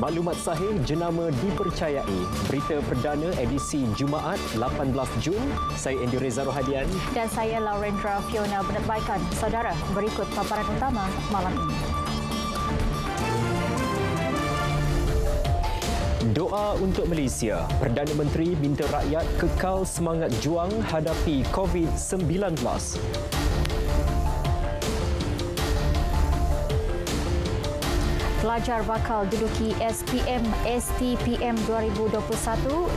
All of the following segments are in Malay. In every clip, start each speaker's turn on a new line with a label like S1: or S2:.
S1: Maklumat sahih jenama dipercayai. Berita perdana edisi Jumaat 18 Jun. Saya Andy Reza Rohadian.
S2: Dan saya Laurendra Fiona Benetbaikan. Saudara, berikut paparan utama malam ini.
S1: Doa untuk Malaysia. Perdana Menteri minta rakyat kekal semangat juang hadapi COVID-19.
S2: Pelajar bakal duduki STPM 2021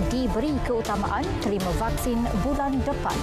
S2: diberi keutamaan terima vaksin bulan depan.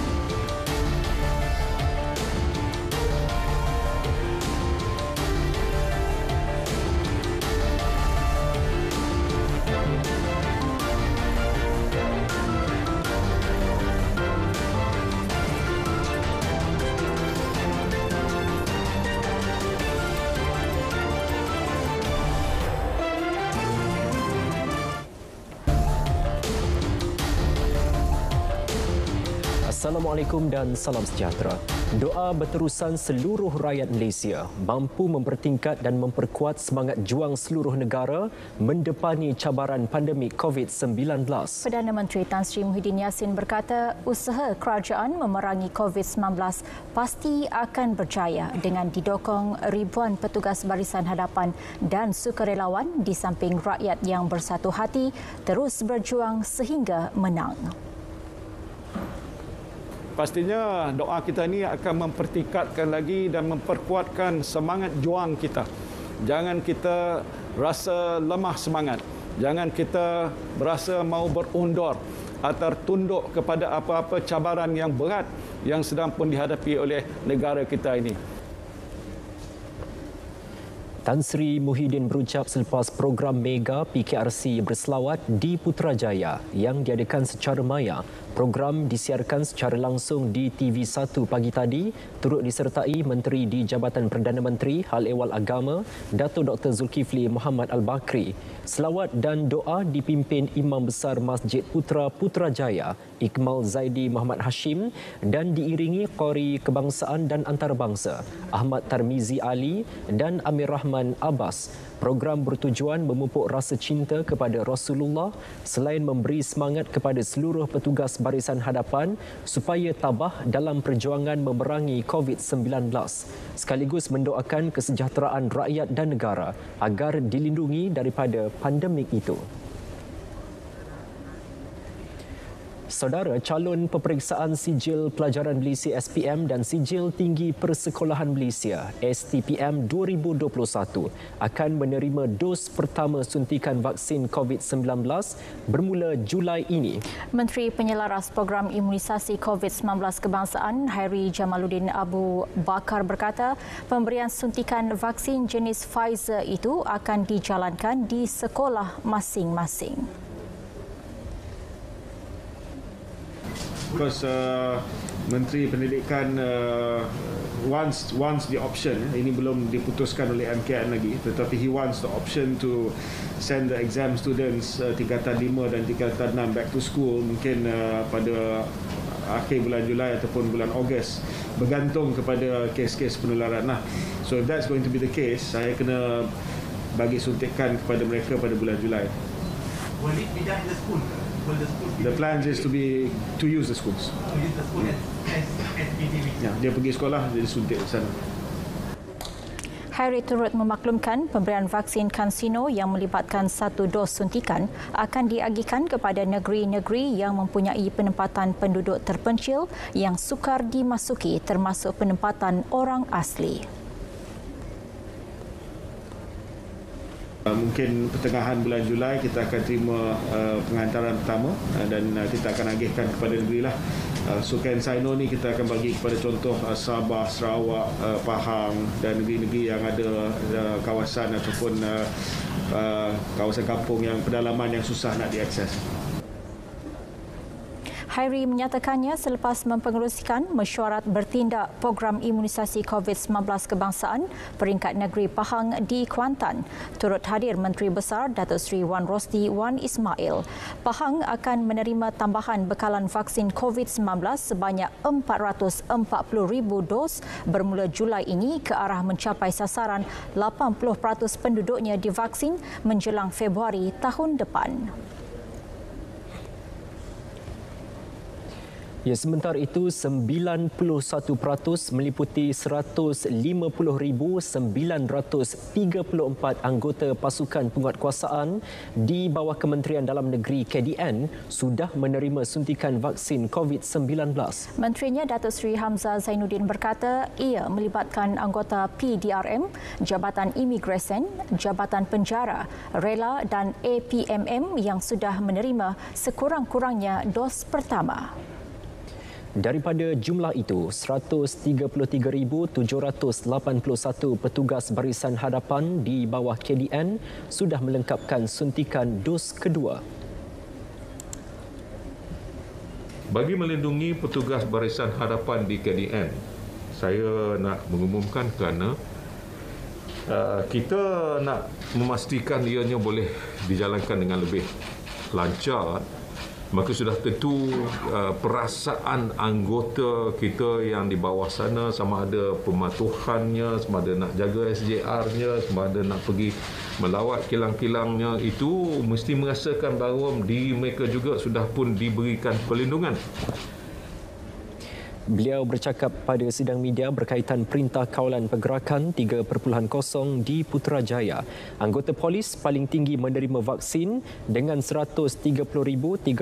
S1: Assalamualaikum dan salam sejahtera. Doa berterusan seluruh rakyat Malaysia mampu mempertingkat dan memperkuat semangat juang seluruh negara mendepani cabaran pandemik COVID-19.
S2: Perdana Menteri Tan Sri Muhyiddin Yassin berkata usaha kerajaan memerangi COVID-19 pasti akan berjaya dengan didokong ribuan petugas barisan hadapan dan sukarelawan di samping rakyat yang bersatu hati terus berjuang sehingga menang.
S3: Pastinya doa kita ini akan mempertingkatkan lagi dan memperkuatkan semangat juang kita. Jangan kita rasa lemah semangat. Jangan kita berasa mau berundur atau tunduk kepada apa-apa cabaran yang berat yang sedang pun dihadapi oleh negara kita ini.
S1: Tan Sri Muhyiddin berucap selepas program Mega PKRC berselawat di Putrajaya yang diadakan secara maya. Program disiarkan secara langsung di TV1 pagi tadi, turut disertai Menteri di Jabatan Perdana Menteri Hal Ehwal Agama, Dato' Dr. Zulkifli Mohamed Al-Bakri. Selawat dan doa dipimpin Imam Besar Masjid Putra Putrajaya, Iqmal Zaidi Muhammad Hashim dan diiringi Qori Kebangsaan dan Antarabangsa, Ahmad Tarmizi Ali dan Amir Rahman Abbas. Program bertujuan memupuk rasa cinta kepada Rasulullah selain memberi semangat kepada seluruh petugas barisan hadapan supaya tabah dalam perjuangan memerangi COVID-19 sekaligus mendoakan kesejahteraan rakyat dan negara agar dilindungi daripada pandemik itu. Saudara, calon peperiksaan sijil pelajaran Malaysia SPM dan sijil tinggi persekolahan Malaysia STPM 2021 akan menerima dos pertama suntikan vaksin COVID-19 bermula Julai ini.
S2: Menteri Penyelaras Program Imunisasi COVID-19 Kebangsaan Hairi Jamaluddin Abu Bakar berkata pemberian suntikan vaksin jenis Pfizer itu akan dijalankan di sekolah masing-masing.
S3: Because Menteri Pendidikan wants the option, ini belum diputuskan oleh MKN lagi, tetapi he wants the option to send the exam students tingkatan 5 dan tingkatan 6 back to school mungkin pada akhir bulan Julai ataupun bulan Ogos, bergantung kepada kes-kes penularan. So if that's going to be the case, saya kena bagi suntikan kepada mereka pada bulan Julai.
S4: Will it be done in the school?
S3: The plan is to use the schools.
S4: To use the school as SPDV.
S3: Ya, dia pergi sekolah, dia disuntik di sana.
S2: Hairi turut memaklumkan pemberian vaksin Kansino yang melibatkan satu dos suntikan akan diagihkan kepada negeri-negeri yang mempunyai penempatan penduduk terpencil yang sukar dimasuki termasuk penempatan orang asli.
S3: Mungkin pertengahan bulan Julai kita akan terima penghantaran pertama dan kita akan agihkan kepada negeri lah. So Kansino ni kita akan bagi kepada contoh Sabah, Sarawak, Pahang dan negeri-negeri yang ada kawasan ataupun kawasan kampung yang pedalaman yang susah nak diakses.
S2: Khairi menyatakannya selepas mempengerusikan mesyuarat bertindak program imunisasi COVID-19 kebangsaan peringkat negeri Pahang di Kuantan. Turut hadir Menteri Besar Datuk Seri Wan Rosdi Wan Ismail. Pahang akan menerima tambahan bekalan vaksin COVID-19 sebanyak 440,000 dos bermula Julai ini ke arah mencapai sasaran 80% penduduknya divaksin menjelang Februari tahun depan.
S1: Ya, sementara itu 91% meliputi 150,934 anggota pasukan penguatkuasaan di bawah Kementerian Dalam Negeri KDN sudah menerima suntikan vaksin COVID-19.
S2: Menterinya Datuk Seri Hamzah Zainuddin berkata ia melibatkan anggota PDRM, Jabatan Imigresen, Jabatan Penjara, Rela dan APMM yang sudah menerima sekurang-kurangnya dos pertama.
S1: Daripada jumlah itu, 133,781 petugas barisan hadapan di bawah KDN sudah melengkapkan suntikan dos kedua.
S5: Bagi melindungi petugas barisan hadapan di KDN, saya nak mengumumkan kerana kita nak memastikan ianya boleh dijalankan dengan lebih lancar. Maka sudah tentu perasaan anggota kita yang di bawah sana, sama ada pematuhannya, sama ada nak jaga SJR-nya, sama ada nak pergi melawat kilang-kilangnya, itu mesti merasakan bahawa diri mereka juga sudah pun diberikan perlindungan.
S1: Beliau bercakap pada sidang media berkaitan Perintah Kawalan Pergerakan 3.0 di Putrajaya. Anggota polis paling tinggi menerima vaksin dengan 130,326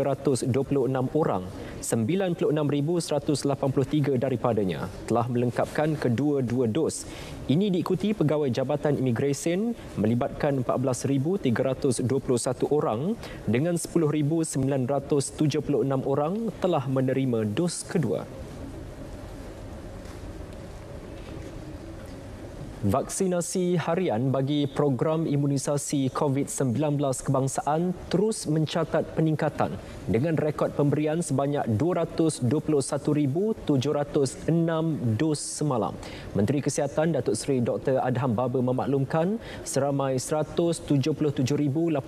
S1: orang. 96,183 daripadanya telah melengkapkan kedua-dua dos. Ini diikuti Pegawai Jabatan Imigresen melibatkan 14,321 orang dengan 10,976 orang telah menerima dos kedua. Vaksinasi harian bagi program imunisasi COVID-19 kebangsaan terus mencatat peningkatan dengan rekod pemberian sebanyak 221,706 dos semalam. Menteri Kesihatan Datuk Seri Dr. Adham Baba memaklumkan seramai 177,876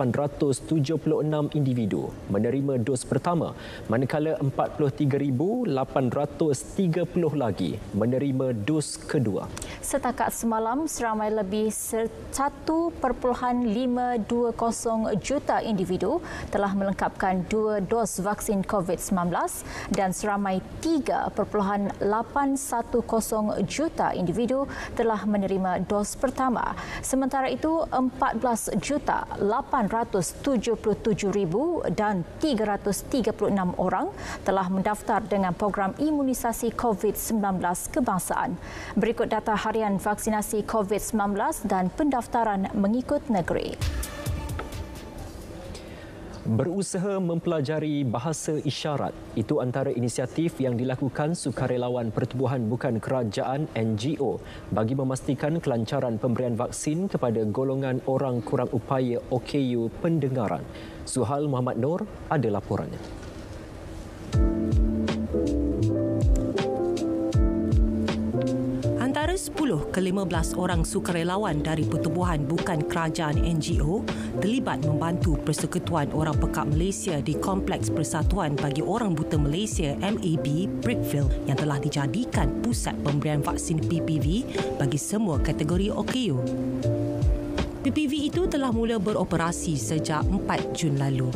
S1: individu menerima dos pertama, manakala 43,830 lagi menerima dos kedua.
S2: Setakat semalam, seramai lebih 1.520 juta individu telah melengkapkan 2 dos vaksin COVID-19 dan seramai 3.810 juta individu telah menerima dos pertama. Sementara itu, 14,877,336 orang telah mendaftar dengan program imunisasi COVID-19 kebangsaan. Berikut data harian vaksinasi COVID-19 dan pendaftaran mengikut negeri.
S1: Berusaha mempelajari bahasa isyarat itu antara inisiatif yang dilakukan sukarelawan Pertubuhan Bukan Kerajaan NGO bagi memastikan kelancaran pemberian vaksin kepada golongan orang kurang upaya OKU pendengaran. Suhal Muhammad Nur ada laporannya.
S6: Antara 10 ke 15 orang sukarelawan dari Pertubuhan Bukan Kerajaan NGO terlibat membantu Persekutuan Orang Pekak Malaysia di Kompleks Persatuan Bagi Orang Buta Malaysia MAB Brickville yang telah dijadikan pusat pemberian vaksin PPV bagi semua kategori OKU. PPV itu telah mula beroperasi sejak 4 Jun lalu.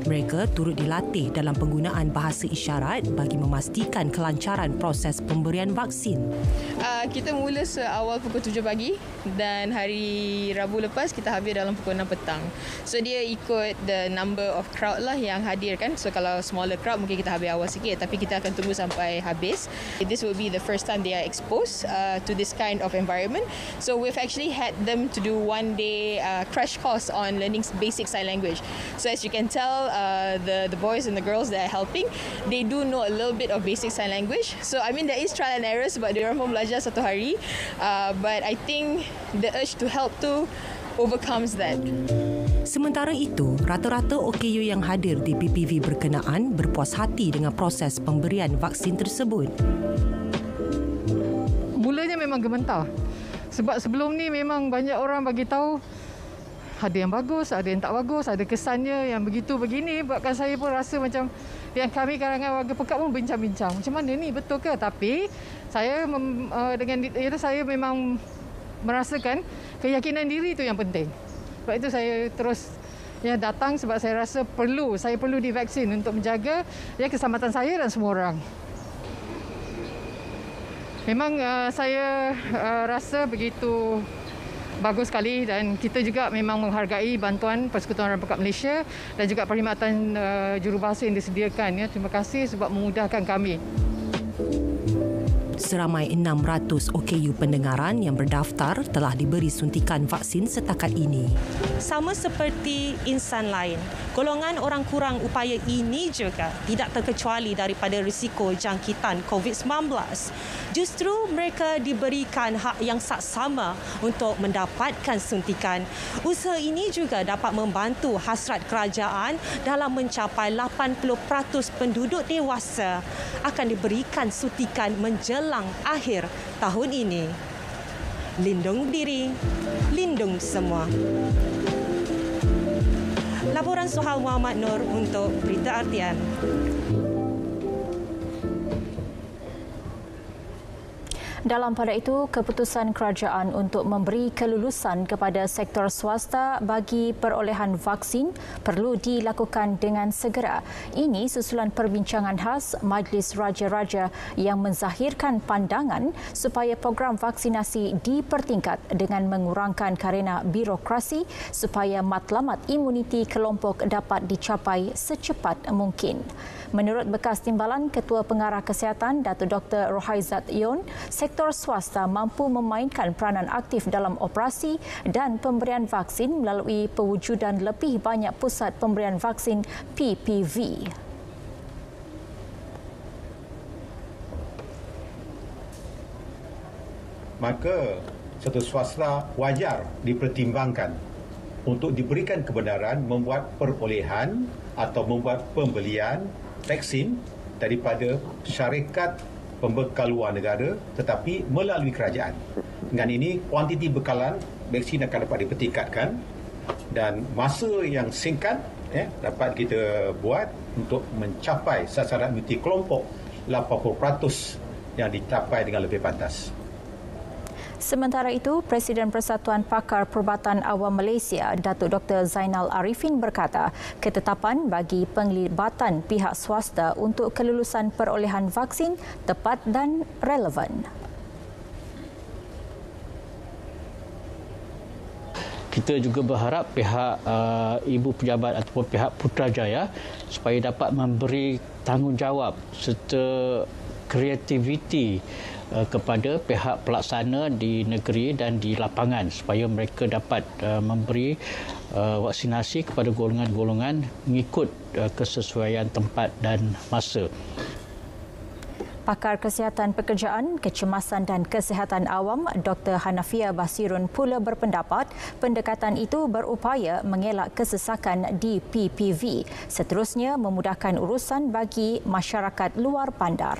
S6: Mereka turut dilatih dalam penggunaan bahasa isyarat bagi memastikan kelancaran proses pemberian vaksin.
S7: Kita mula seawal pukul 7 pagi dan hari Rabu lepas kita habis dalam pukul 6 petang. So dia ikut the number of crowd lah yang hadir kan. So kalau smaller crowd mungkin kita habis awal sikit, tapi kita akan tunggu sampai habis. This will be the first time they are exposed to this kind of environment. So we've actually had them to do 1 day crash course on learning basic sign language. So as you can tell, the boys and the girls that are helping, they do know a little bit of basic sign language. So I mean there is trial and error sebab diorang pun belajar satu hari, but I think the urge to help tu overcomes that.
S6: Sementara itu, rata-rata OKU yang hadir di PPV berkenaan berpuas hati dengan proses pemberian vaksin tersebut.
S8: Mulanya memang gementar. Sebab sebelum ni memang banyak orang bagi tahu ada yang bagus, ada yang tak bagus, ada kesannya yang begitu begini. Buatkan saya pun rasa macam yang kami kalangan warga Pekat pun bincang-bincang. Macam mana ni, betul ke? Tapi saya saya memang merasakan keyakinan diri itu yang penting. Sebab itu saya terus datang sebab saya rasa saya perlu divaksin untuk menjaga keselamatan saya dan semua orang. Memang saya rasa begitu bagus sekali dan kita juga memang menghargai bantuan Persekutuan Orang Pekat Malaysia dan juga perkhidmatan jurubahasa yang disediakan. Terima kasih sebab memudahkan kami.
S6: Seramai 600 OKU pendengaran yang berdaftar telah diberi suntikan vaksin setakat ini.
S9: Sama seperti insan lain, golongan orang kurang upaya ini juga tidak terkecuali daripada risiko jangkitan COVID-19. Justru mereka diberikan hak yang saksama untuk mendapatkan suntikan. Usaha ini juga dapat membantu hasrat kerajaan dalam mencapai 80% penduduk dewasa akan diberikan suntikan menjelang akhir tahun ini. Lindung diri, lindung semua. Laporan Suhal Muhammad Nur untuk Berita Artian.
S2: Dalam pada itu, keputusan kerajaan untuk memberi kelulusan kepada sektor swasta bagi perolehan vaksin perlu dilakukan dengan segera. Ini susulan perbincangan khas Majlis Raja-Raja yang menzahirkan pandangan supaya program vaksinasi dipertingkat dengan mengurangkan karena birokrasi supaya matlamat imuniti kelompok dapat dicapai secepat mungkin. Menurut bekas timbalan Ketua Pengarah Kesihatan Datuk Dr. Rohaizat Yon, sektor swasta mampu memainkan peranan aktif dalam operasi dan pemberian vaksin melalui pewujudan lebih banyak pusat pemberian vaksin PPV.
S10: Maka sektor swasta wajar dipertimbangkan untuk diberikan kebenaran membuat perolehan atau membuat pembelian vaksin daripada syarikat pembekal luar negara tetapi melalui kerajaan. Dengan ini, kuantiti bekalan vaksin akan dapat dipertingkatkan dan masa yang singkat dapat kita buat untuk mencapai sasaran imuniti kelompok 80% yang dicapai dengan lebih pantas.
S2: Sementara itu, Presiden Persatuan Pakar Perubatan Awam Malaysia, Datuk Dr. Zainal Arifin berkata, ketetapan bagi penglibatan pihak swasta untuk kelulusan perolehan vaksin tepat dan relevan.
S11: Kita juga berharap pihak ibu pejabat ataupun pihak Putrajaya supaya dapat memberi tanggungjawab serta kreativiti kepada pihak pelaksana di negeri dan di lapangan supaya mereka dapat memberi vaksinasi kepada golongan-golongan mengikut kesesuaian tempat dan masa.
S2: Pakar Kesihatan Pekerjaan, Kecemasan dan Kesihatan Awam Dr. Hanafia Basirun pula berpendapat pendekatan itu berupaya mengelak kesesakan di PPV, seterusnya memudahkan urusan bagi masyarakat luar bandar.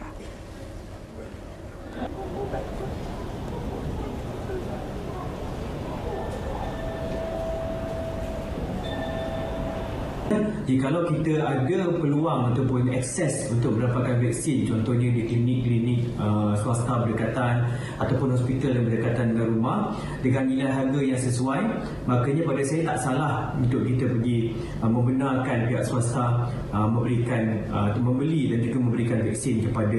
S12: Jikalau kita ada peluang ataupun akses untuk mendapatkan vaksin, contohnya di klinik-klinik swasta berdekatan ataupun hospital yang berdekatan dengan rumah dengan nilai harga yang sesuai, makanya pada saya tak salah untuk kita pergi membenarkan pihak swasta membeli dan juga memberikan vaksin kepada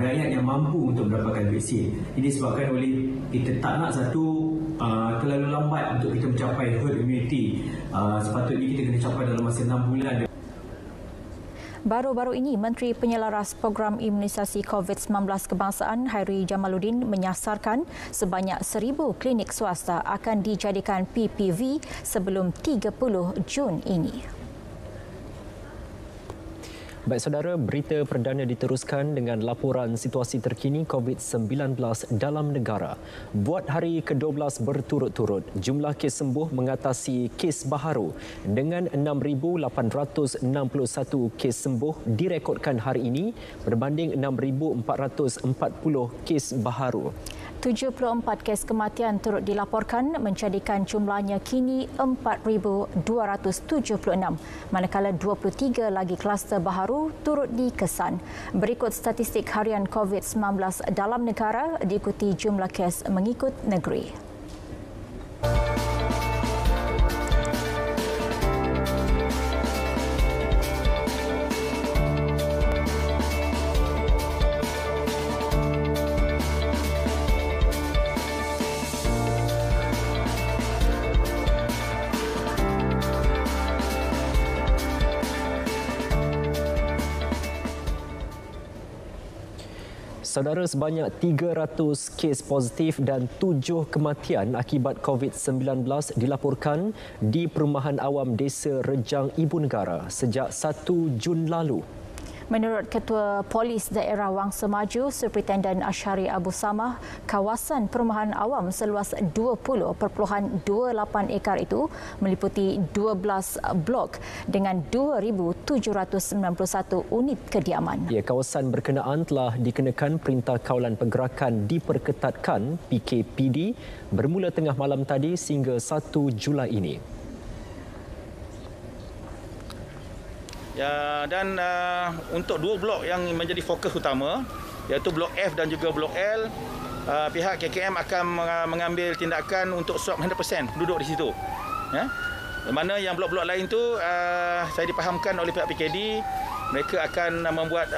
S12: rakyat yang mampu untuk mendapatkan vaksin. Ini disebabkan oleh kita tak nak terlalu lambat untuk kita mencapai herd immunity. Sepatutnya kita kena capai dalam masa 6 bulan.
S2: Baru-baru ini, Menteri Penyelaras Program Imunisasi COVID-19 Kebangsaan Hairi Jamaluddin menyasarkan sebanyak 1,000 klinik swasta akan dijadikan PPV sebelum 30 Jun ini.
S1: Baik saudara, berita perdana diteruskan dengan laporan situasi terkini COVID-19 dalam negara. Buat hari ke-12 berturut-turut, jumlah kes sembuh mengatasi kes baharu dengan 6,861 kes sembuh direkodkan hari ini berbanding 6,440 kes baharu.
S2: 74 kes kematian turut dilaporkan menjadikan jumlahnya kini 4,276, manakala 23 lagi kluster baharu turut dikesan. Berikut statistik harian COVID-19 dalam negara diikuti jumlah kes mengikut negeri.
S1: Saudara, sebanyak 300 kes positif dan 7 kematian akibat COVID-19 dilaporkan di Perumahan Awam Desa Rejang Ibu Negara sejak 1 Jun lalu.
S2: Menurut Ketua Polis Daerah Wangsa Maju, Superintendent Ashari Abu Samah, kawasan perumahan awam seluas 20.28 ekar itu meliputi 12 blok dengan 2,791 unit kediaman.
S1: Ya, kawasan berkenaan telah dikenakan Perintah Kawalan Pergerakan Diperketatkan PKPD bermula tengah malam tadi sehingga 1 Julai ini.
S13: Ya, dan untuk 2 blok yang menjadi fokus utama, iaitu blok F dan juga blok L, pihak KKM akan mengambil tindakan untuk swab 100% penduduk di situ. Ya. Mana yang blok-blok lain tu saya dipahamkan oleh pihak PKD, mereka akan membuat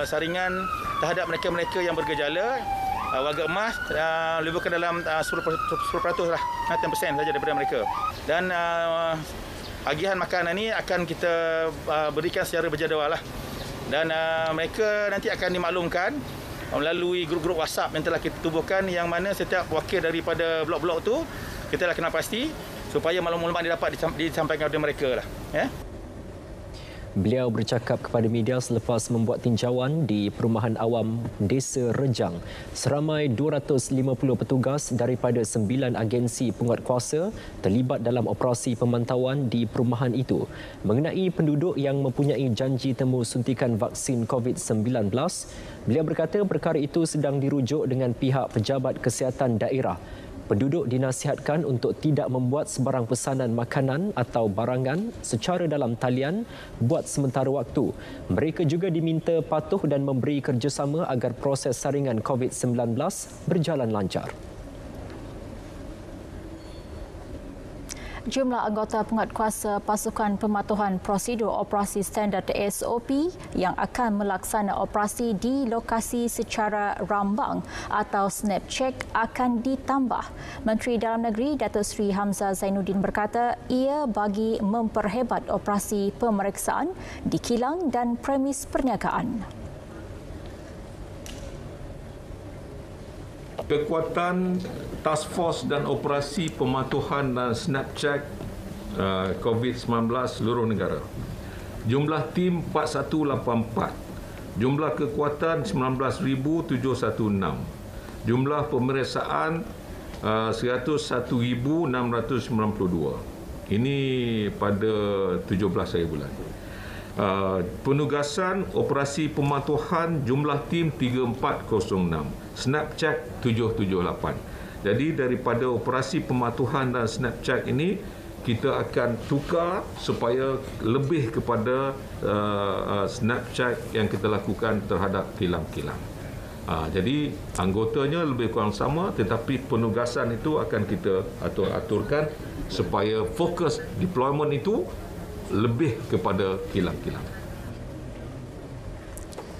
S13: saringan terhadap mereka-mereka yang bergejala, warga emas, lebih kurang dalam 10% lah, 10% saja daripada mereka. Dan agihan makanan ini akan kita berikan secara berjadual lah. Dan mereka nanti akan dimaklumkan melalui grup-grup WhatsApp yang telah kita tubuhkan, yang mana setiap wakil daripada blok-blok tu kita dah kenal pasti supaya maklumat dapat disampaikan kepada mereka lah. Ya.
S1: Beliau bercakap kepada media selepas membuat tinjauan di Perumahan Awam Desa Rejang. Seramai 250 petugas daripada 9 agensi penguatkuasa terlibat dalam operasi pemantauan di perumahan itu mengenai penduduk yang mempunyai janji temu suntikan vaksin COVID-19. Beliau berkata perkara itu sedang dirujuk dengan pihak pejabat kesihatan daerah. Penduduk dinasihatkan untuk tidak membuat sebarang pesanan makanan atau barangan secara dalam talian buat sementara waktu. Mereka juga diminta patuh dan memberi kerjasama agar proses saringan COVID-19 berjalan lancar.
S2: Jumlah anggota penguatkuasa Pasukan Pematuhan Prosedur Operasi Standard SOP yang akan melaksana operasi di lokasi secara rambang atau snap check akan ditambah. Menteri Dalam Negeri Datuk Seri Hamzah Zainuddin berkata ia bagi memperhebat operasi pemeriksaan di kilang dan premis perniagaan.
S5: Kekuatan Task Force dan Operasi Pematuhan dan Snapcheck COVID-19 seluruh negara. Jumlah tim 4184. Jumlah kekuatan 19,716. Jumlah pemeriksaan 101,692. Ini pada 17 hari bulan. Penugasan operasi pematuhan jumlah tim 3406. Snapcheck 778. Jadi daripada operasi pematuhan dan Snapcheck ini kita akan tukar supaya lebih kepada Snapcheck yang kita lakukan terhadap kilang-kilang. Jadi anggotanya lebih kurang sama, tetapi penugasan itu akan kita aturkan supaya fokus deployment itu lebih kepada kilang-kilang.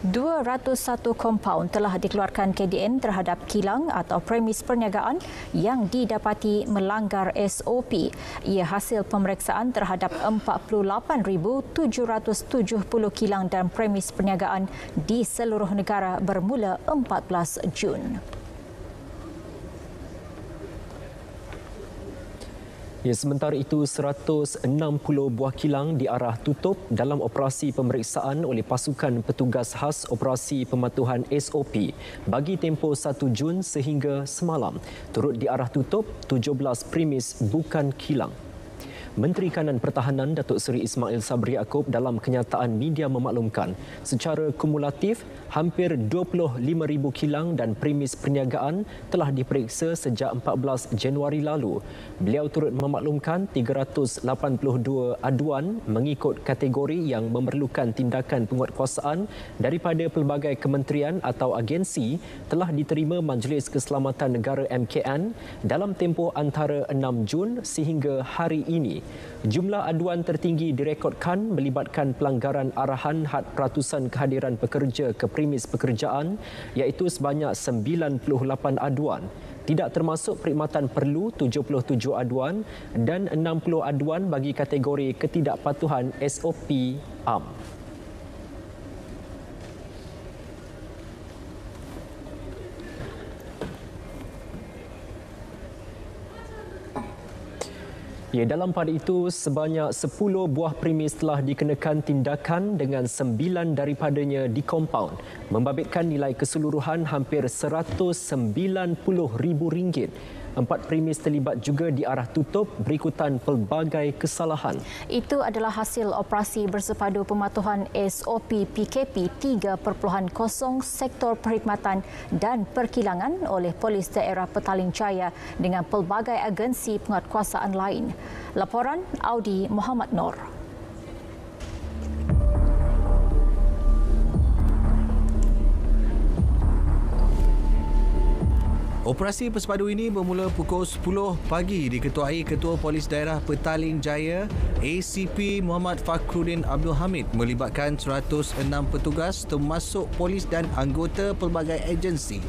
S2: 201 kompaun telah dikeluarkan KDN terhadap kilang atau premis perniagaan yang didapati melanggar SOP. Ia hasil pemeriksaan terhadap 48,770 kilang dan premis perniagaan di seluruh negara bermula 14 Jun.
S1: Ya, sementara itu 160 buah kilang diarah tutup dalam operasi pemeriksaan oleh pasukan petugas khas operasi pematuhan SOP bagi tempoh 1 Jun sehingga semalam. Turut diarah tutup 17 premis bukan kilang. Menteri Kanan Pertahanan Datuk Seri Ismail Sabri Yaakob dalam kenyataan media memaklumkan secara kumulatif hampir 25,000 kilang dan premis perniagaan telah diperiksa sejak 14 Januari lalu. Beliau turut memaklumkan 382 aduan mengikut kategori yang memerlukan tindakan penguatkuasaan daripada pelbagai kementerian atau agensi telah diterima Majlis Keselamatan Negara MKN dalam tempoh antara 6 Jun sehingga hari ini. Jumlah aduan tertinggi direkodkan melibatkan pelanggaran arahan had peratusan kehadiran pekerja ke premis pekerjaan iaitu sebanyak 98 aduan. Tidak termasuk perkhidmatan perlu 77 aduan dan 60 aduan bagi kategori ketidakpatuhan SOP AM. Ya, dalam pada itu, sebanyak 10 buah premis telah dikenakan tindakan dengan 9 daripadanya di kompaun, membabitkan nilai keseluruhan hampir RM190,000. 4 premis terlibat juga diarah tutup berikutan pelbagai kesalahan.
S2: Itu adalah hasil operasi bersepadu pematuhan SOP PKP 3.0 sektor perkhidmatan dan perkilangan oleh Polis Daerah Petaling Jaya dengan pelbagai agensi penguatkuasaan lain. Laporan Audi Muhammad Nor.
S14: Operasi bersepadu ini bermula pukul 10 pagi diketuai Ketua Polis Daerah Petaling Jaya ACP Muhammad Fakhruddin Abdul Hamid melibatkan 106 petugas termasuk polis dan anggota pelbagai agensi.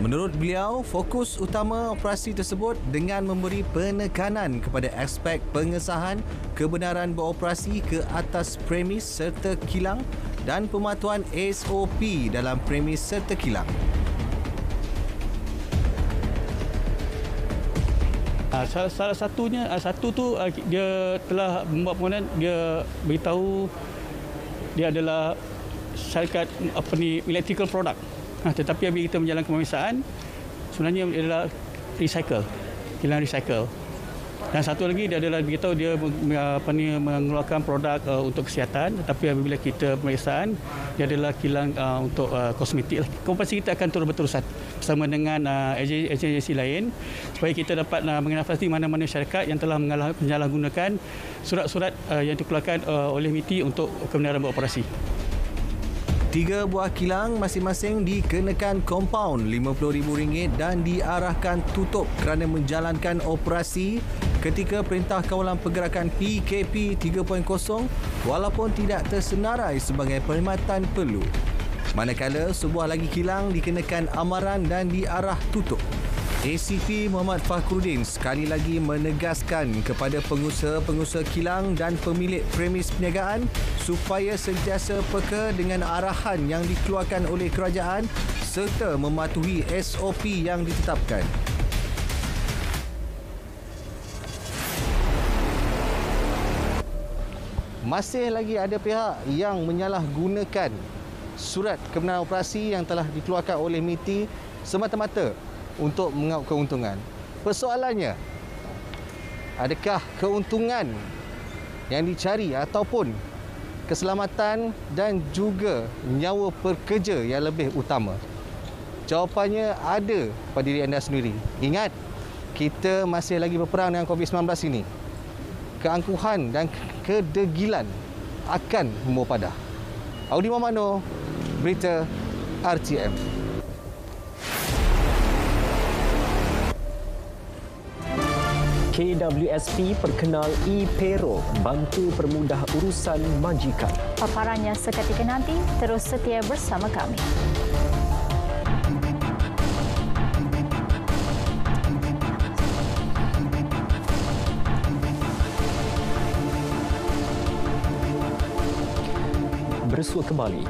S14: Menurut beliau, fokus utama operasi tersebut dengan memberi penekanan kepada aspek pengesahan kebenaran beroperasi ke atas premis serta kilang dan pematuhan SOP dalam premis serta kilang.
S15: Salah satunya, dia telah membuat permohonan, dia beritahu dia adalah syarikat electrical product. Tetapi apabila kita menjalankan pemeriksaan, sebenarnya dia adalah kilang recycle. Dan satu lagi dia adalah beritahu dia mengeluarkan produk untuk kesihatan, tetapi apabila kita pemeriksaan dia adalah kilang untuk kosmetik. Operasi kita akan terus berterusan bersama dengan agensi lain supaya kita dapat mengenali mana-mana syarikat yang telah menyalahgunakan surat-surat yang dikeluarkan oleh MITI untuk kebenaran beroperasi.
S14: 3 buah kilang masing-masing dikenakan kompaun RM50,000 dan diarahkan tutup kerana menjalankan operasi ketika Perintah Kawalan Pergerakan PKP 3.0 walaupun tidak tersenarai sebagai perkhidmatan perlu. Manakala sebuah lagi kilang dikenakan amaran dan diarah tutup. ACP Muhammad Fakhruddin sekali lagi menegaskan kepada pengusaha-pengusaha kilang dan pemilik premis perniagaan supaya sentiasa peka dengan arahan yang dikeluarkan oleh kerajaan serta mematuhi SOP yang ditetapkan. Masih lagi ada pihak yang menyalahgunakan surat kebenaran operasi yang telah dikeluarkan oleh MITI semata-mata untuk mengaut keuntungan. Persoalannya, adakah keuntungan yang dicari ataupun keselamatan dan juga nyawa pekerja yang lebih utama? Jawapannya ada pada diri anda sendiri. Ingat, kita masih lagi berperang dengan COVID-19 ini. Keangkuhan dan kedegilan akan membawa padah. Audi Muhammad Noor, Berita RTM.
S1: KWSP perkenal e-Pero bantu permudah urusan majikan.
S2: Paparannya seketika nanti, terus setia bersama kami.
S1: Bersua kembali.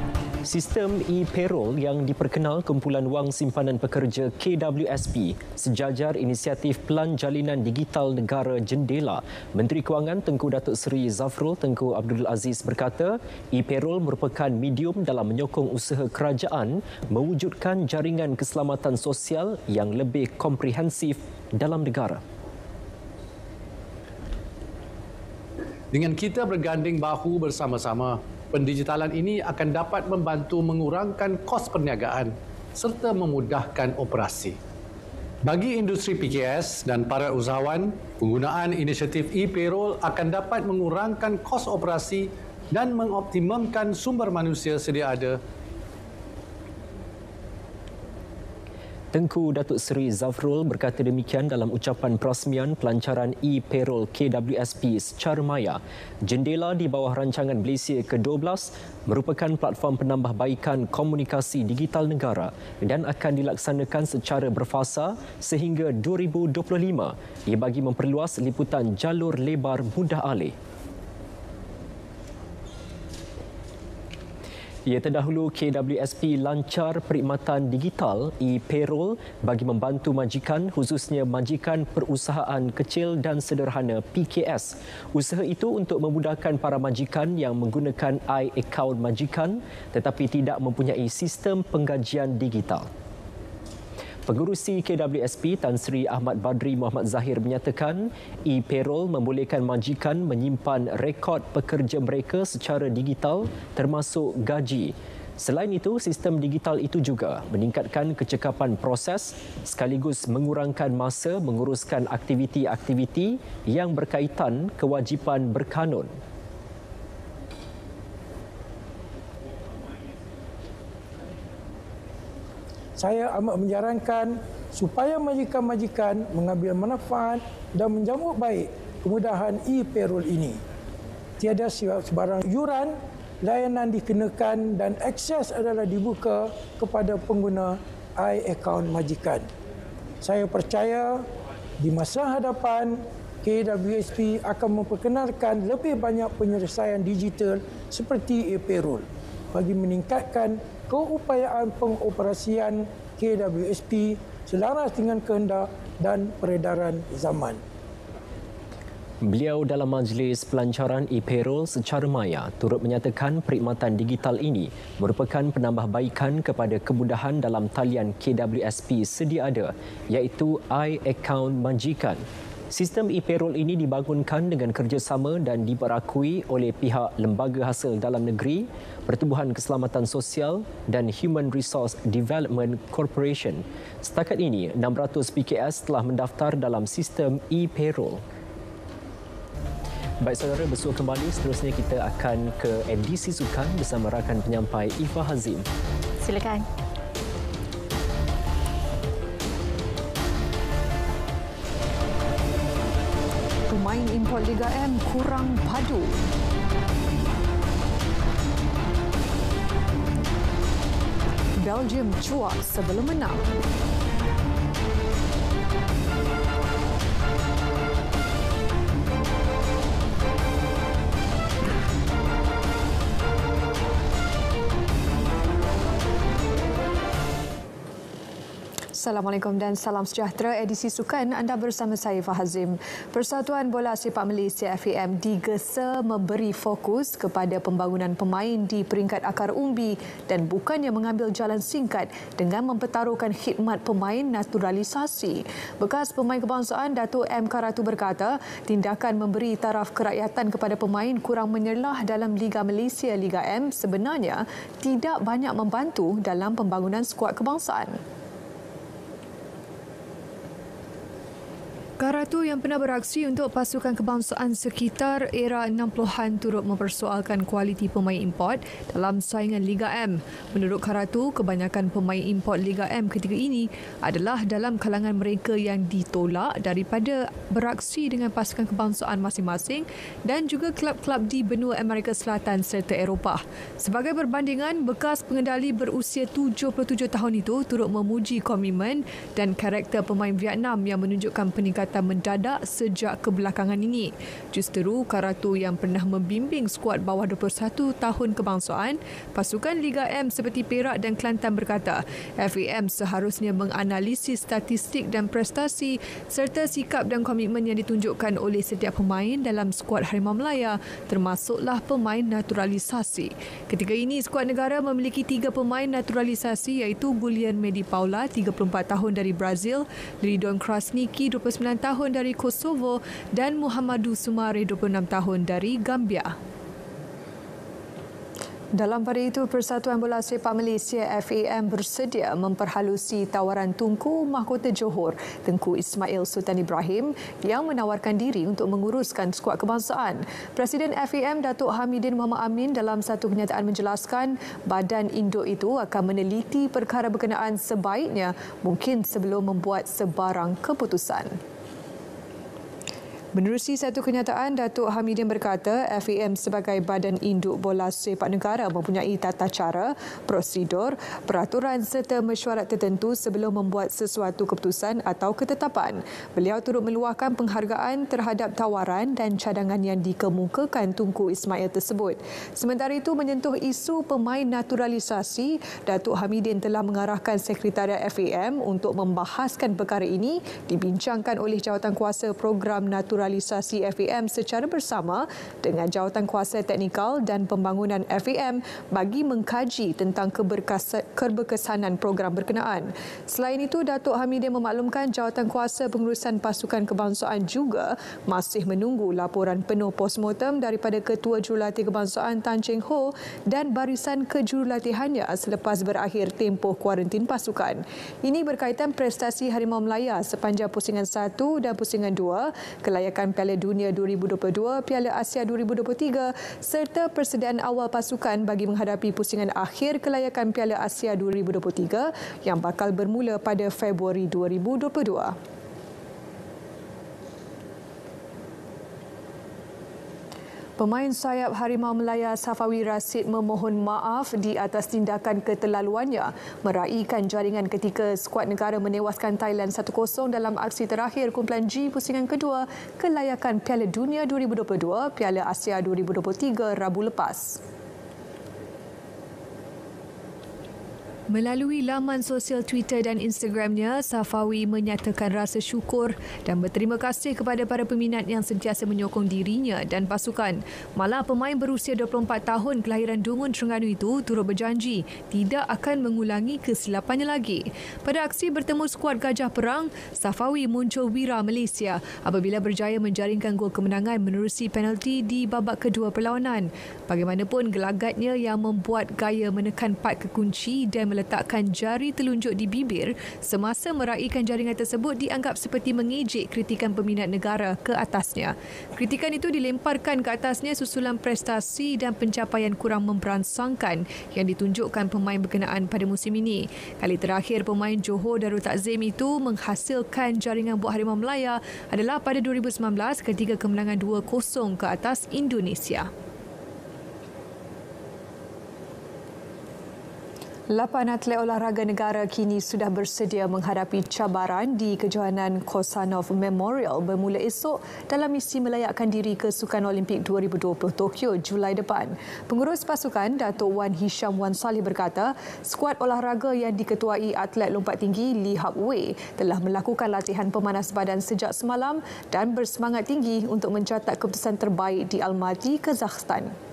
S1: Sistem e-payroll yang diperkenal Kumpulan Wang Simpanan Pekerja KWSP sejajar inisiatif Pelan Jalinan Digital Negara Jendela. Menteri Kewangan Tengku Datuk Seri Zafrul Tengku Abdul Aziz berkata, e-payroll merupakan medium dalam menyokong usaha kerajaan mewujudkan jaringan keselamatan sosial yang lebih komprehensif dalam negara.
S16: Dengan kita berganding bahu bersama-sama, pendigitalan ini akan dapat membantu mengurangkan kos perniagaan serta memudahkan operasi. Bagi industri PKS dan para usahawan, penggunaan inisiatif e-payroll akan dapat mengurangkan kos operasi dan mengoptimumkan sumber manusia sedia ada.
S1: Tengku Datuk Seri Zafrul berkata demikian dalam ucapan perasmian pelancaran e-payroll KWSP secara maya. Jendela di bawah rancangan Malaysia ke-12 merupakan platform penambahbaikan komunikasi digital negara dan akan dilaksanakan secara berfasa sehingga 2025. Ia bagi memperluas liputan jalur lebar mudah alih. Ya, terdahulu KWSP lancar perkhidmatan digital e-payroll bagi membantu majikan, khususnya majikan perusahaan kecil dan sederhana PKS. Usaha itu untuk memudahkan para majikan yang menggunakan iAccount majikan tetapi tidak mempunyai sistem penggajian digital. Pengurusi KWSP Tan Sri Ahmad Badri Muhammad Zahir menyatakan e-payroll membolehkan majikan menyimpan rekod pekerja mereka secara digital termasuk gaji. Selain itu, sistem digital itu juga meningkatkan kecekapan proses sekaligus mengurangkan masa menguruskan aktiviti-aktiviti yang berkaitan kewajipan berkanun.
S17: Saya amat menyarankan supaya majikan-majikan mengambil manfaat dan menjamu baik kemudahan e-payroll ini. Tiada sebarang yuran, layanan dikenakan dan akses adalah dibuka kepada pengguna iAccount majikan. Saya percaya di masa hadapan KWSP akan memperkenalkan lebih banyak penyelesaian digital seperti e-payroll bagi meningkatkan keupayaan pengoperasian KWSP selaras dengan kehendak dan peredaran zaman.
S1: Beliau dalam majlis pelancaran e-payroll secara maya turut menyatakan perkhidmatan digital ini merupakan penambahbaikan kepada kemudahan dalam talian KWSP sedia ada iaitu iAccount majikan. Sistem e-payroll ini dibangunkan dengan kerjasama dan diperakui oleh pihak Lembaga Hasil Dalam Negeri, Pertubuhan Keselamatan Sosial dan Human Resource Development Corporation. Setakat ini, 600 PKS telah mendaftar dalam sistem e-payroll. Baik saudara, bersua kembali. Seterusnya kita akan ke edisi sukan bersama rakan penyampai Ifah Hazim.
S2: Silakan.
S18: Pemain import Liga M kurang padu. Belgium cuak sebelum menang. Assalamualaikum dan salam sejahtera. Edisi Sukan anda bersama saya Fahazim. Persatuan Bola Sepak Malaysia FAM digesa memberi fokus kepada pembangunan pemain di peringkat akar umbi dan bukannya mengambil jalan singkat dengan mempertaruhkan khidmat pemain naturalisasi. Bekas pemain kebangsaan Datuk M. Karatu berkata, tindakan memberi taraf kerakyatan kepada pemain kurang menyelah dalam Liga Malaysia Liga M sebenarnya tidak banyak membantu dalam pembangunan skuad kebangsaan. Karatu yang pernah beraksi untuk pasukan kebangsaan sekitar era 60-an turut mempersoalkan kualiti pemain import dalam saingan Liga M. Menurut Karatu, kebanyakan pemain import Liga M ketika ini adalah dalam kalangan mereka yang ditolak daripada beraksi dengan pasukan kebangsaan masing-masing dan juga klub-klub di benua Amerika Selatan serta Eropah. Sebagai perbandingan, bekas pengendali berusia 77 tahun itu turut memuji komitmen dan karakter pemain Vietnam yang menunjukkan peningkatan peningkatan mendadak sejak kebelakangan ini. Justeru Karatu yang pernah membimbing skuad bawah 21 tahun kebangsaan, pasukan Liga M seperti Perak dan Kelantan berkata, FAM seharusnya menganalisis statistik dan prestasi serta sikap dan komitmen yang ditunjukkan oleh setiap pemain dalam skuad Harimau Melaya, termasuklah pemain naturalisasi. Ketika ini, skuad negara memiliki 3 pemain naturalisasi iaitu Guilherme Di Paula, 34 tahun dari Brazil, Lidon Krasniki, 29 tahun dari Kosovo dan Muhammadu Sumare, 26 tahun dari Gambia. Dalam pada itu, Persatuan Bola Sepak Malaysia FAM bersedia memperhalusi tawaran Tunku Mahkota Johor Tengku Ismail Sultan Ibrahim yang menawarkan diri untuk menguruskan skuad kebangsaan. Presiden FAM Datuk Hamidin Muhammad Amin dalam satu kenyataan menjelaskan badan induk itu akan meneliti perkara berkenaan sebaiknya mungkin sebelum membuat sebarang keputusan. Menerusi satu kenyataan, Datuk Hamidin berkata FAM sebagai badan induk bola sepak negara mempunyai tata cara, prosedur, peraturan serta mesyuarat tertentu sebelum membuat sesuatu keputusan atau ketetapan. Beliau turut meluahkan penghargaan terhadap tawaran dan cadangan yang dikemukakan Tunku Ismail tersebut. Sementara itu, menyentuh isu pemain naturalisasi, Datuk Hamidin telah mengarahkan Sekretariat FAM untuk membahaskan perkara ini dibincangkan oleh Jawatankuasa Program Naturalisasi FAM secara bersama dengan Jawatankuasa Teknikal dan Pembangunan FAM bagi mengkaji tentang keberkesanan program berkenaan. Selain itu, Datuk Hamidin memaklumkan Jawatankuasa Pengurusan Pasukan Kebangsaan juga masih menunggu laporan penuh postmortem daripada Ketua Jurulatih Kebangsaan Tan Cheng Ho dan barisan kejurulatihannya selepas berakhir tempoh kuarantin pasukan. Ini berkaitan prestasi Harimau Melaya sepanjang pusingan 1 dan pusingan 2, kelayakan Piala Dunia 2022, Piala Asia 2023 serta persediaan awal pasukan bagi menghadapi pusingan akhir kelayakan Piala Asia 2023 yang bakal bermula pada Februari 2022. Pemain sayap Harimau Melaya Safawi Rashid memohon maaf di atas tindakan keterlaluannya meraihkan jaringan ketika skuad negara menewaskan Thailand 1-0 dalam aksi terakhir kumpulan G pusingan kedua kelayakan Piala Dunia 2022, Piala Asia 2023 Rabu lepas. Melalui laman sosial Twitter dan Instagramnya, Safawi menyatakan rasa syukur dan berterima kasih kepada para peminat yang sentiasa menyokong dirinya dan pasukan. Malah pemain berusia 24 tahun kelahiran Dungun Terengganu itu turut berjanji tidak akan mengulangi kesilapannya lagi. Pada aksi bertemu skuad Gajah Perang, Safawi muncul wira Malaysia apabila berjaya menjaringkan gol kemenangan menerusi penalti di babak kedua perlawanan. Bagaimanapun, gelagatnya yang membuat gaya menekan pad kekunci dan meletakkan jari telunjuk di bibir semasa meraihkan jaringan tersebut dianggap seperti mengejek kritikan peminat negara ke atasnya. Kritikan itu dilemparkan ke atasnya susulan prestasi dan pencapaian kurang memberansangkan yang ditunjukkan pemain berkenaan pada musim ini. Kali terakhir pemain Johor Darul Takzim itu menghasilkan jaringan buat Harimau Melaya adalah pada 2019 ketika kemenangan 2-0 ke atas Indonesia. 8 atlet olahraga negara kini sudah bersedia menghadapi cabaran di kejohanan Kosanov Memorial bermula esok dalam misi melayakkan diri ke Sukan Olimpik 2020 Tokyo Julai depan. Pengurus pasukan Datuk Wan Hisham Wan Salih berkata, skuad olahraga yang diketuai atlet lompat tinggi Lee Hap Wei telah melakukan latihan pemanas badan sejak semalam dan bersemangat tinggi untuk mencatat keputusan terbaik di Almaty, Kazakhstan.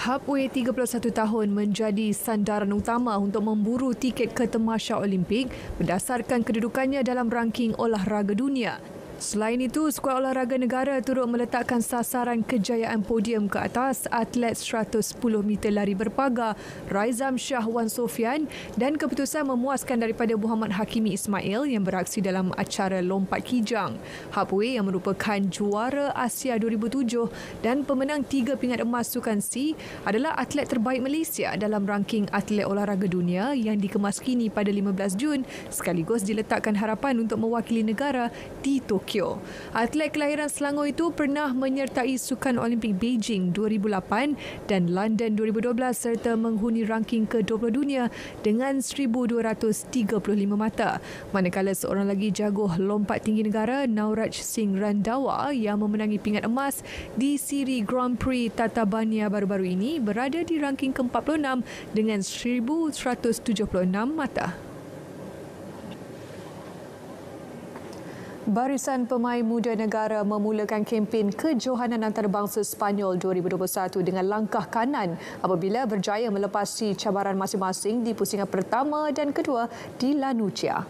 S18: Hap Wei 31 tahun menjadi sandaran utama untuk memburu tiket ke Tamasya Olimpik berdasarkan kedudukannya dalam ranking olahraga dunia. Selain itu, skuad olahraga negara turut meletakkan sasaran kejayaan podium ke atas atlet 110 meter lari berpagar Raizam Shah Wan Sofian dan keputusan memuaskan daripada Muhammad Hakimi Ismail yang beraksi dalam acara lompat kijang. Hap Wei yang merupakan juara Asia 2007 dan pemenang 3 pingat emas Sukan C adalah atlet terbaik Malaysia dalam ranking atlet olahraga dunia yang dikemas kini pada 15 Jun sekaligus diletakkan harapan untuk mewakili negara di Tokyo. Tokyo. Atlet kelahiran Selangor itu pernah menyertai Sukan Olimpik Beijing 2008 dan London 2012 serta menghuni ranking ke-20 dunia dengan 1,235 mata. Manakala seorang lagi jago lompat tinggi negara, Nauraj Singh Randawa yang memenangi pingat emas di siri Grand Prix Tatabania baru-baru ini berada di ranking ke-46 dengan 1,176 mata. Barisan Pemain Muda Negara memulakan kempen kejohanan antarabangsa Sepanyol 2021 dengan langkah kanan apabila berjaya melepasi cabaran masing-masing di pusingan pertama dan kedua di La Nucia.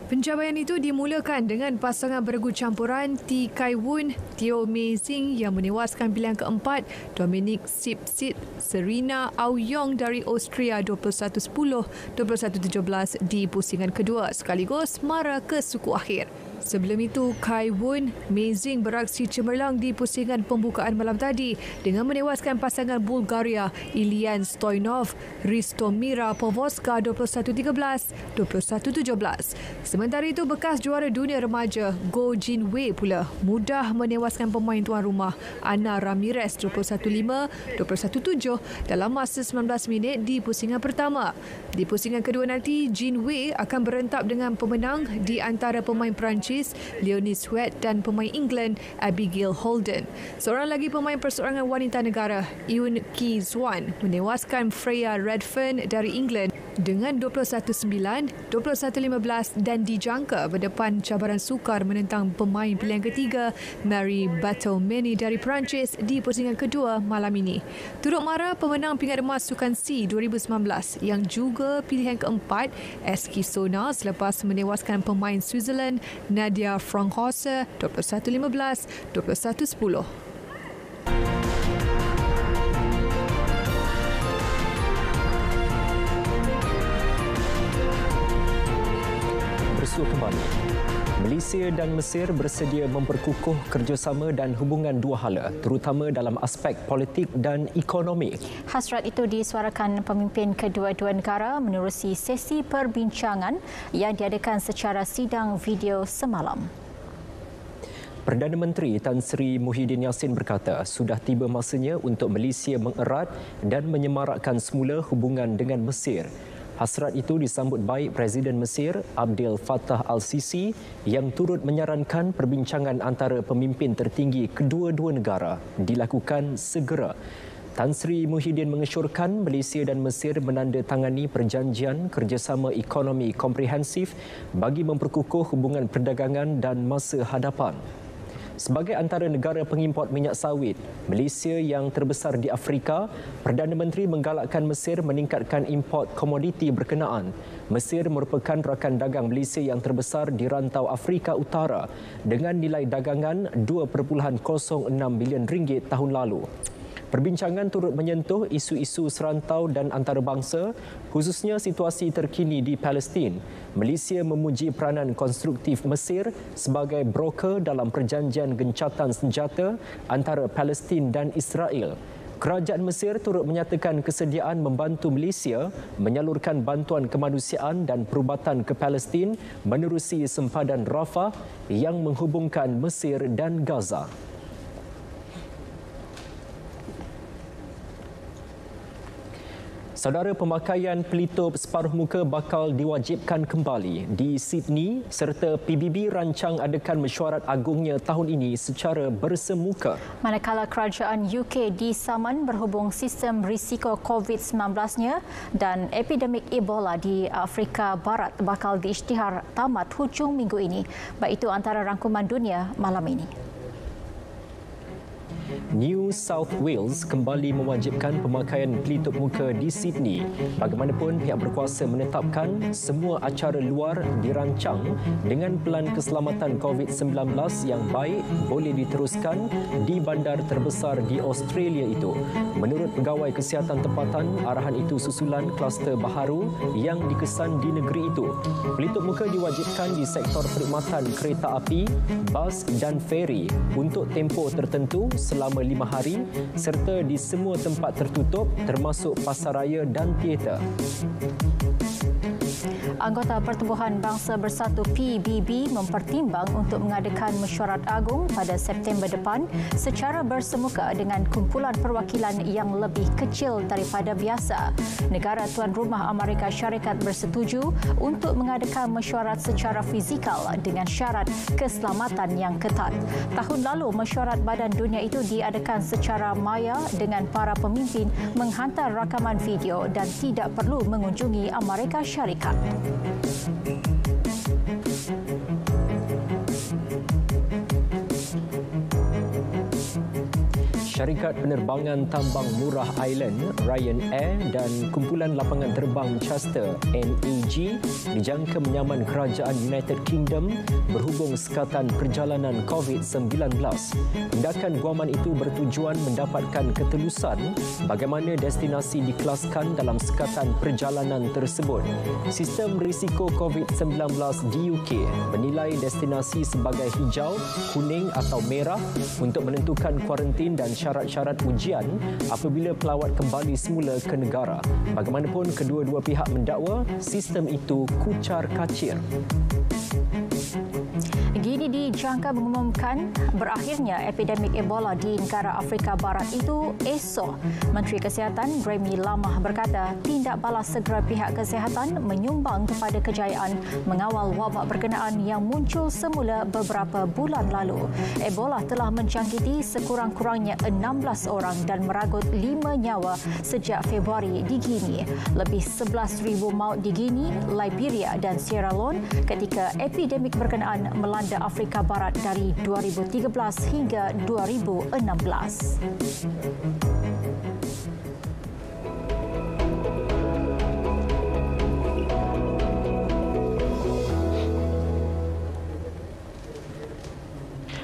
S18: Pencapaian itu dimulakan dengan pasangan beregu campuran T. Kai Woon, Teo Mei Zing yang menewaskan pilihan keempat, Dominic Sipsit, Serena Aouyong dari Austria 21-10, 21-17 di pusingan kedua sekaligus mara ke suku akhir. Sebelum itu, Kai Woon, Mei Zing beraksi cemerlang di pusingan pembukaan malam tadi dengan menewaskan pasangan Bulgaria Ilian Stoyanov, Ristomira Povoska 21-13, 21-17. Sementara itu, bekas juara dunia remaja Go Jin Wei pula mudah menewaskan pemain tuan rumah Ana Ramirez 21-5, 21-7 dalam masa 19 minit di pusingan pertama. Di pusingan kedua nanti, Jin Wei akan berentap dengan pemenang di antara pemain Perancis Leonie Sweat dan pemain England Abigail Holden. Seorang lagi pemain perseorangan wanita negara Eun Ki Zwan menewaskan Freya Redfern dari England dengan 21-9, 21-15 dan dijangka berdepan cabaran sukar menentang pemain pilihan ketiga Mary Bartolomei dari Perancis di pusingan kedua malam ini. Turut mara pemenang pingat emas Sukan C 2019 yang juga pilihan keempat Eski Sona selepas menewaskan pemain Switzerland Nadia Frankhauser 21-15, 21-10.
S1: Bersua kembali. Malaysia dan Mesir bersedia memperkukuh kerjasama dan hubungan dua hala, terutama dalam aspek politik dan ekonomi.
S2: Hasrat itu disuarakan pemimpin kedua-dua negara menerusi sesi perbincangan yang diadakan secara sidang video semalam.
S1: Perdana Menteri Tan Sri Muhyiddin Yassin berkata sudah tiba masanya untuk Malaysia mengerat dan menyemarakkan semula hubungan dengan Mesir. Hasrat itu disambut baik Presiden Mesir Abdel Fattah al-Sisi yang turut menyarankan perbincangan antara pemimpin tertinggi kedua-dua negara dilakukan segera. Tan Sri Muhyiddin mengesyorkan Malaysia dan Mesir menandatangani perjanjian kerjasama ekonomi komprehensif bagi memperkukuh hubungan perdagangan dan masa hadapan. Sebagai antara negara pengimport minyak sawit, Malaysia yang terbesar di Afrika, Perdana Menteri menggalakkan Mesir meningkatkan import komoditi berkenaan. Mesir merupakan rakan dagang Malaysia yang terbesar di rantau Afrika Utara dengan nilai dagangan RM2.06 bilion tahun lalu. Perbincangan turut menyentuh isu-isu serantau dan antarabangsa, khususnya situasi terkini di Palestin. Malaysia memuji peranan konstruktif Mesir sebagai broker dalam perjanjian gencatan senjata antara Palestin dan Israel. Kerajaan Mesir turut menyatakan kesediaan membantu Malaysia menyalurkan bantuan kemanusiaan dan perubatan ke Palestin menerusi sempadan Rafah yang menghubungkan Mesir dan Gaza. Saudara, pemakaian pelitup separuh muka bakal diwajibkan kembali di Sydney serta PBB rancang adakan mesyuarat agungnya tahun ini secara bersemuka.
S2: Manakala kerajaan UK disaman berhubung sistem risiko COVID-19-nya dan epidemik Ebola di Afrika Barat bakal diisytihar tamat hujung minggu ini. Baik itu antara rangkuman dunia malam ini.
S1: New South Wales kembali mewajibkan pemakaian pelitup muka di Sydney. Bagaimanapun, pihak berkuasa menetapkan semua acara luar dirancang dengan pelan keselamatan COVID-19 yang baik boleh diteruskan di bandar terbesar di Australia itu. Menurut Pegawai Kesihatan Tempatan, arahan itu susulan kluster baharu yang dikesan di negeri itu. Pelitup muka diwajibkan di sektor perkhidmatan kereta api, bas dan feri untuk tempoh tertentu selama 5 hari serta di semua tempat tertutup termasuk pasaraya dan teater.
S2: Anggota Pertubuhan Bangsa Bersatu PBB mempertimbang untuk mengadakan mesyuarat agung pada September depan secara bersemuka dengan kumpulan perwakilan yang lebih kecil daripada biasa. Negara tuan rumah Amerika Syarikat bersetuju untuk mengadakan mesyuarat secara fizikal dengan syarat keselamatan yang ketat. Tahun lalu, mesyuarat Badan Dunia itu diadakan secara maya dengan para pemimpin menghantar rakaman video dan tidak perlu mengunjungi Amerika Syarikat.
S1: Syarikat Penerbangan Tambang Murah Island, Ryanair dan Kumpulan Lapangan Terbang Manchester (NEG) dijangka menyaman Kerajaan United Kingdom berhubung sekatan perjalanan COVID-19. Tindakan guaman itu bertujuan mendapatkan ketelusan bagaimana destinasi dikelaskan dalam sekatan perjalanan tersebut. Sistem risiko COVID-19 di UK menilai destinasi sebagai hijau, kuning atau merah untuk menentukan kuarantin dan syarat-syarat ujian apabila pelawat kembali semula ke negara. Bagaimanapun, kedua-dua pihak mendakwa sistem itu kucar-kacir.
S2: Guinea dijangka mengumumkan berakhirnya epidemik Ebola di negara Afrika Barat itu esok. Menteri Kesihatan Remy Lamah berkata tindak balas segera pihak kesihatan menyumbang kepada kejayaan mengawal wabak berkenaan yang muncul semula beberapa bulan lalu. Ebola telah menjangkiti sekurang-kurangnya 16 orang dan meragut 5 nyawa sejak Februari di Guinea. Lebih 11,000 maut di Guinea, Liberia dan Sierra Leone ketika epidemik berkenaan melanda Afrika Barat dari 2013 hingga 2016.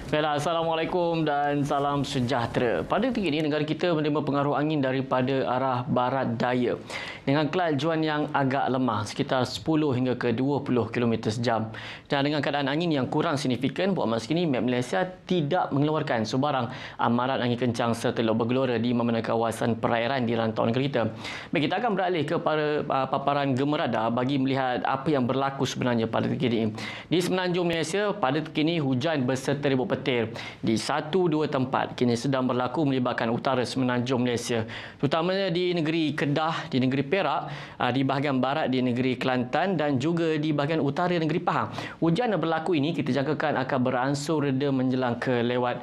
S19: Baiklah, Assalamualaikum dan salam sejahtera. Pada ketika ini, negara kita menerima pengaruh angin daripada arah barat daya dengan kelajuan yang agak lemah, sekitar 10 hingga ke 20 km sejam. Dan dengan keadaan angin yang kurang signifikan, buat masa kini, Met Malaysia tidak mengeluarkan sebarang amaran angin kencang serta lok bergelora di mana-mana kawasan perairan di rantau negara kita. Baik, kita akan beralih kepada paparan gemerada bagi melihat apa yang berlaku sebenarnya pada ketika ini. Di semenanjung Malaysia, pada ketika ini, hujan berserta ribut petir di 1-2 tempat kini sedang berlaku melibatkan utara semenanjung Malaysia, terutamanya di negeri Kedah, di negeri Perak, di bahagian barat di negeri Kelantan dan juga di bahagian utara negeri Pahang. Hujan yang berlaku ini kita jangkakan akan beransur reda menjelang ke lewat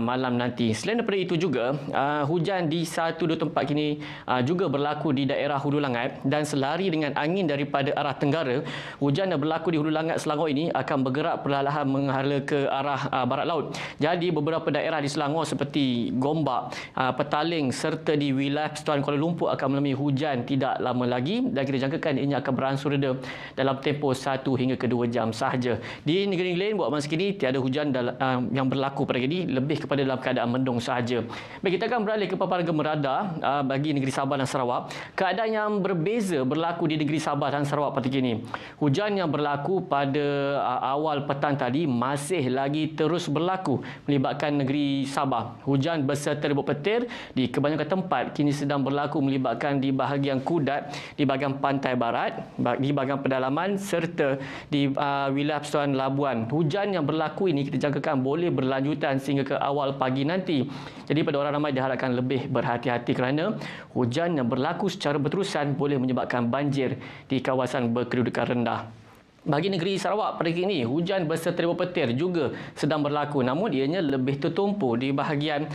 S19: malam nanti. Selain daripada itu juga, hujan di 1-2 tempat kini juga berlaku di daerah Hulu Langat dan selari dengan angin daripada arah tenggara. Hujan yang berlaku di Hulu Langat Selangor ini akan bergerak perlahan menghala ke arah barat laut. Jadi beberapa daerah di Selangor seperti Gombak, Petaling serta di wilayah Persekutuan Kuala Lumpur akan mengalami hujan tidak lama lagi dan kita jangkakan ini akan beransur reda dalam tempoh 1 hingga ke 2 jam sahaja. Di negeri lain buat masa kini tiada hujan yang berlaku pada ini, lebih kepada dalam keadaan mendung sahaja. Baik, kita akan beralih ke paparan gemerada bagi negeri Sabah dan Sarawak. Keadaan yang berbeza berlaku di negeri Sabah dan Sarawak pada kini. Hujan yang berlaku pada awal petang tadi masih lagi terus berlaku melibatkan negeri Sabah. Hujan berserta ribut petir di kebanyakan tempat kini sedang berlaku melibatkan di bahagian Kudat, di bahagian pantai barat, di bahagian pedalaman serta di wilayah Persekutuan Labuan. Hujan yang berlaku ini kita jangkakan boleh berlanjutan sehingga ke awal pagi nanti. Jadi pada orang ramai diharapkan lebih berhati-hati kerana hujan yang berlaku secara berterusan boleh menyebabkan banjir di kawasan berkedudukan rendah. Bagi negeri Sarawak pada kini, hujan berserta ribut petir juga sedang berlaku, namun ianya lebih tertumpu di bahagian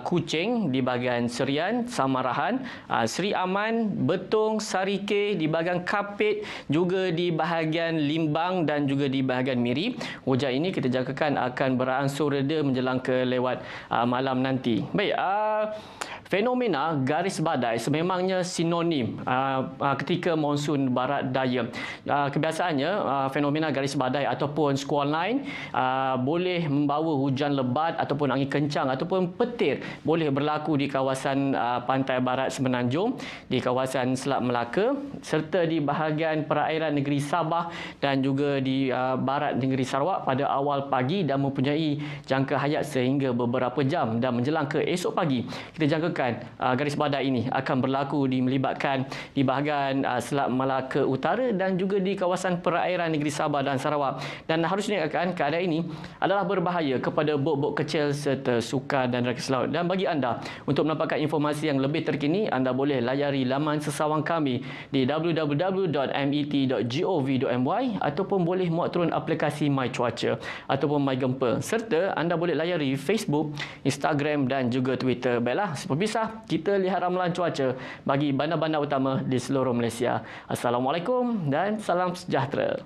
S19: Kuching, di bahagian Serian, Samarahan, Seri Aman, Betong, Sarike, di bahagian Kapit, juga di bahagian Limbang dan juga di bahagian Miri. Hujan ini kita jangkakan akan beransur reda menjelang ke lewat malam nanti. Baik, fenomena garis badai sememangnya sinonim ketika monsun barat daya. Kebiasaannya fenomena garis badai ataupun squall line boleh membawa hujan lebat ataupun angin kencang ataupun petir boleh berlaku di kawasan pantai barat semenanjung, di kawasan Selat Melaka serta di bahagian perairan negeri Sabah dan juga di barat negeri Sarawak pada awal pagi dan mempunyai jangka hayat sehingga beberapa jam dan menjelang ke esok pagi kita jangkakan pasukan garis badai ini akan berlaku melibatkan di bahagian Selat Melaka Utara dan juga di kawasan perairan negeri Sabah dan Sarawak. Dan harus diingatkan, keadaan ini adalah berbahaya kepada bot-bot kecil serta sukan dan rakit laut. Dan bagi anda, untuk mendapatkan informasi yang lebih terkini, anda boleh layari laman sesawang kami di www.met.gov.my ataupun boleh muat turun aplikasi My Cuaca ataupun My Gempa. Serta anda boleh layari Facebook, Instagram dan juga Twitter. Baiklah, seperpisah kita lihat ramalan cuaca bagi bandar-bandar utama di seluruh Malaysia. Assalamualaikum dan salam sejahtera.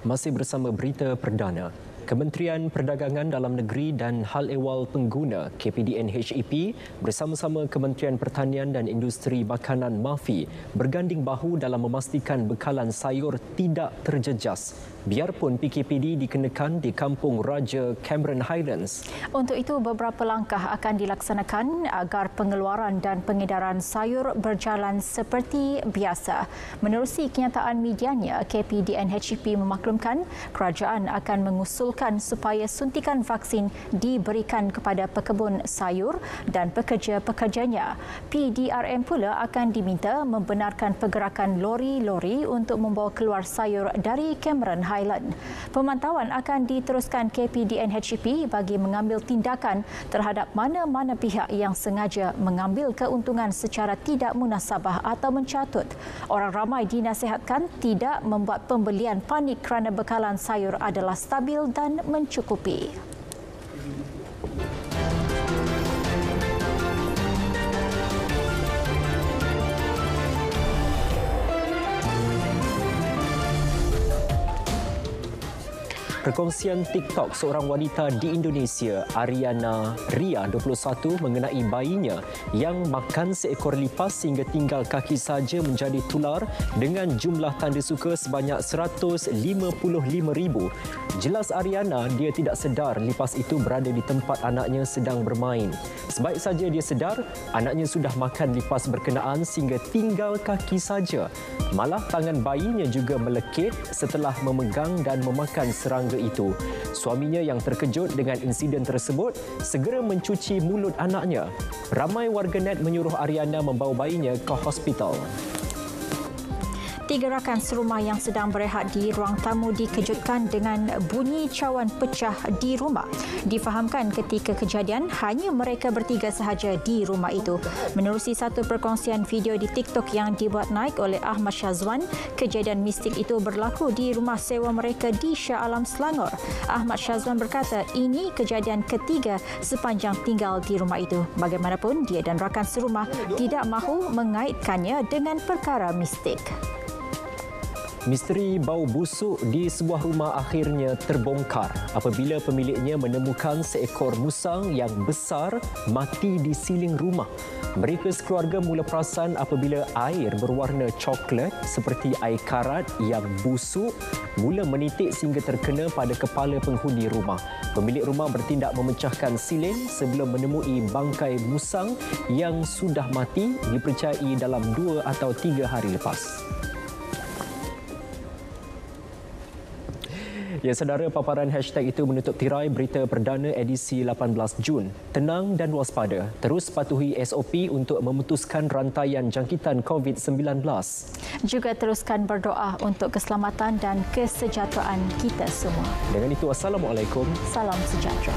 S1: Masih bersama berita perdana. Kementerian Perdagangan Dalam Negeri dan Hal Ehwal Pengguna KPDN-HEP bersama-sama Kementerian Pertanian dan Industri Makanan MAFI berganding bahu dalam memastikan bekalan sayur tidak terjejas biarpun PKPD dikenakan di Kampung Raja Cameron Highlands.
S2: Untuk itu, beberapa langkah akan dilaksanakan agar pengeluaran dan pengedaran sayur berjalan seperti biasa. Menerusi kenyataan medianya, KPDN-HEP memaklumkan kerajaan akan mengusulkan supaya suntikan vaksin diberikan kepada pekebun sayur dan pekerja-pekerjanya. PDRM pula akan diminta membenarkan pergerakan lori-lori untuk membawa keluar sayur dari Cameron Highland. Pemantauan akan diteruskan KPDN-HEP bagi mengambil tindakan terhadap mana-mana pihak yang sengaja mengambil keuntungan secara tidak munasabah atau mencatut. Orang ramai dinasihatkan tidak membuat pembelian panik kerana bekalan sayur adalah stabil dan mencukupi.
S1: Perkongsian TikTok seorang wanita di Indonesia, Ariana Ria, 21, mengenai bayinya yang makan seekor lipas sehingga tinggal kaki saja menjadi tular dengan jumlah tanda suka sebanyak 155,000. Jelas Ariana, dia tidak sedar lipas itu berada di tempat anaknya sedang bermain. Sebaik saja dia sedar, anaknya sudah makan lipas berkenaan sehingga tinggal kaki saja. Malah tangan bayinya juga melekit setelah memegang dan memakan serangga itu. Suaminya yang terkejut dengan insiden tersebut segera mencuci mulut anaknya. Ramai warganet menyuruh Ariana membawa bayinya ke hospital.
S2: 3 rakan serumah yang sedang berehat di ruang tamu dikejutkan dengan bunyi cawan pecah di rumah. Difahamkan ketika kejadian hanya mereka bertiga sahaja di rumah itu. Menerusi satu perkongsian video di TikTok yang dibuat naik oleh Ahmad Syazwan, kejadian mistik itu berlaku di rumah sewa mereka di Shah Alam, Selangor. Ahmad Syazwan berkata ini kejadian ketiga sepanjang tinggal di rumah itu. Bagaimanapun, dia dan rakan serumah tidak mahu mengaitkannya dengan perkara mistik.
S1: Misteri bau busuk di sebuah rumah akhirnya terbongkar apabila pemiliknya menemukan seekor musang yang besar mati di siling rumah. Mereka sekeluarga mula perasan apabila air berwarna coklat seperti air karat yang busuk mula menitik sehingga terkena pada kepala penghuni rumah. Pemilik rumah bertindak memecahkan siling sebelum menemui bangkai musang yang sudah mati dipercayai dalam 2 atau 3 hari lepas. Ya, saudara, paparan hashtag itu menutup tirai berita perdana edisi 18 Jun. Tenang dan waspada. Terus patuhi SOP untuk memutuskan rantaian jangkitan COVID-19.
S2: Juga teruskan berdoa untuk keselamatan dan kesejahteraan kita semua.
S1: Dengan itu, Assalamualaikum.
S2: Salam sejahtera.